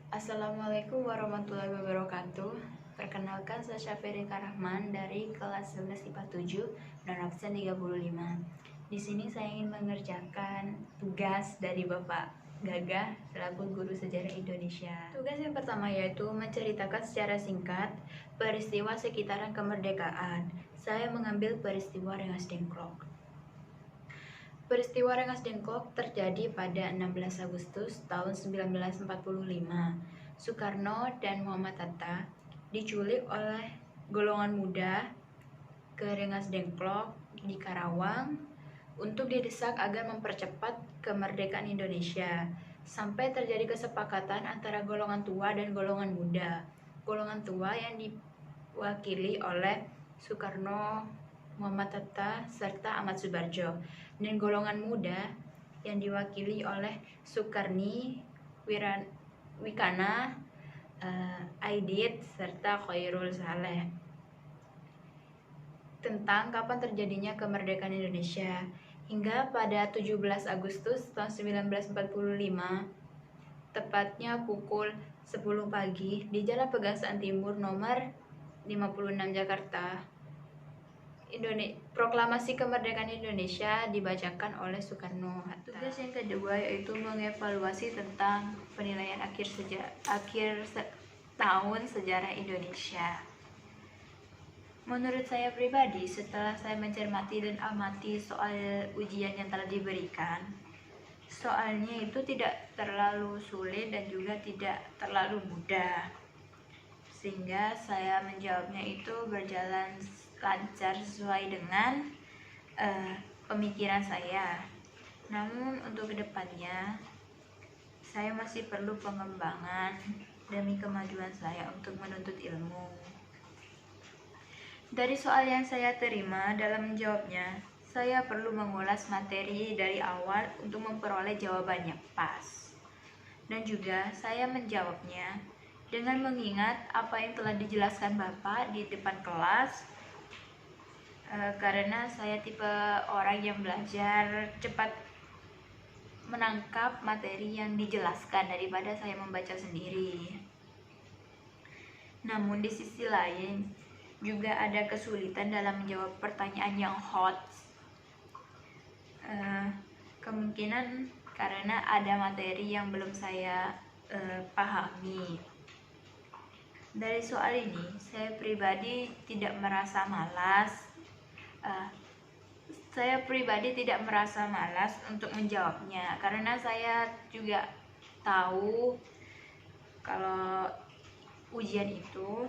Assalamualaikum warahmatullahi wabarakatuh. Perkenalkan, saya Syafirika Rahman dari kelas 11 IPA 7 dan absen 35. Di sini saya ingin mengerjakan tugas dari Bapak Gagah selaku guru sejarah Indonesia. Tugas yang pertama yaitu menceritakan secara singkat peristiwa sekitaran kemerdekaan. Saya mengambil peristiwa Rengas Dengklok. Peristiwa Rengas Dengklok terjadi pada 16 Agustus tahun 1945. Soekarno dan Muhammad Hatta diculik oleh golongan muda ke Rengas Dengklok di Karawang untuk didesak agar mempercepat kemerdekaan Indonesia. Sampai terjadi kesepakatan antara golongan tua dan golongan muda. Golongan tua yang diwakili oleh Soekarno, Muhammad Hatta, serta Ahmad Subarjo, dan golongan muda yang diwakili oleh Sukarni, Wikana, Aidit, serta Khairul Saleh. Tentang kapan terjadinya kemerdekaan Indonesia. Hingga pada 17 Agustus tahun 1945, tepatnya pukul 10 pagi di Jalan Pegangsaan Timur nomor 56 Jakarta, Proklamasi Kemerdekaan Indonesia dibacakan oleh Soekarno-Hatta. Tugas yang kedua yaitu mengevaluasi tentang penilaian akhir tahun sejarah Indonesia. Menurut saya pribadi, setelah saya mencermati dan amati soal ujian yang telah diberikan, soalnya itu tidak terlalu sulit dan juga tidak terlalu mudah, sehingga saya menjawabnya itu berjalan lancar sesuai dengan pemikiran saya. Namun untuk kedepannya saya masih perlu pengembangan demi kemajuan saya untuk menuntut ilmu. Dari soal yang saya terima dalam menjawabnya, saya perlu mengulas materi dari awal untuk memperoleh jawaban yang pas. Dan juga saya menjawabnya dengan mengingat apa yang telah dijelaskan Bapak di depan kelas, karena saya tipe orang yang belajar cepat menangkap materi yang dijelaskan daripada saya membaca sendiri. Namun di sisi lain juga ada kesulitan dalam menjawab pertanyaan yang hot. Kemungkinan karena ada materi yang belum saya pahami. Dari soal ini, saya pribadi tidak merasa malas. Untuk menjawabnya, karena saya juga tahu kalau ujian itu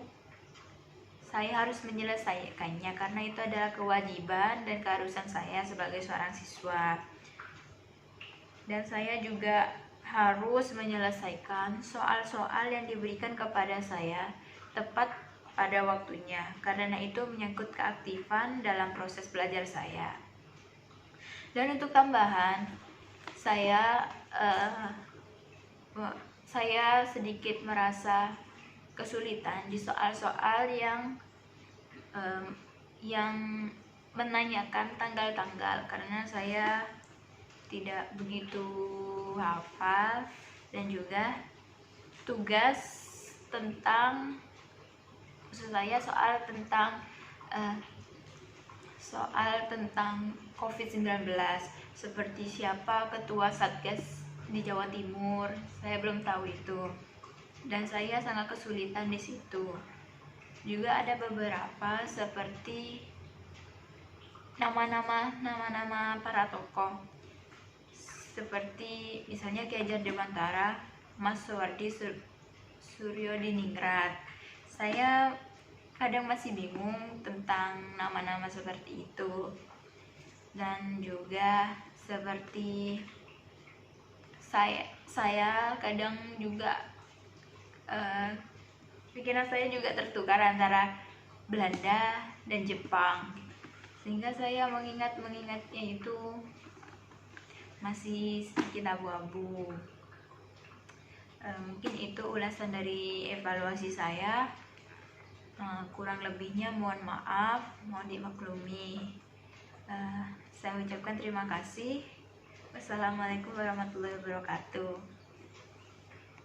saya harus menyelesaikannya, karena itu adalah kewajiban dan keharusan saya sebagai seorang siswa. Dan saya juga harus menyelesaikan soal-soal yang diberikan kepada saya tepat pada waktunya, karena itu menyangkut keaktifan dalam proses belajar saya. Dan untuk tambahan, saya sedikit merasa kesulitan di soal-soal yang menanyakan tanggal-tanggal, karena saya tidak begitu hafal, dan juga tugas tentang soal tentang COVID-19, seperti siapa ketua Satgas di Jawa Timur, saya belum tahu itu, dan saya sangat kesulitan di situ. Juga ada beberapa seperti nama-nama para tokoh, seperti misalnya Ki Hajar Dewantara, Mas Suwardi Suryodiningrat. Saya kadang masih bingung tentang nama-nama seperti itu. Dan juga seperti saya kadang juga pikiran saya juga tertukar antara Belanda dan Jepang, sehingga saya mengingatnya itu masih sedikit abu-abu. Mungkin itu ulasan dari evaluasi saya. Kurang lebihnya mohon maaf, mohon dimaklumi. Saya ucapkan terima kasih. Wassalamualaikum warahmatullahi wabarakatuh.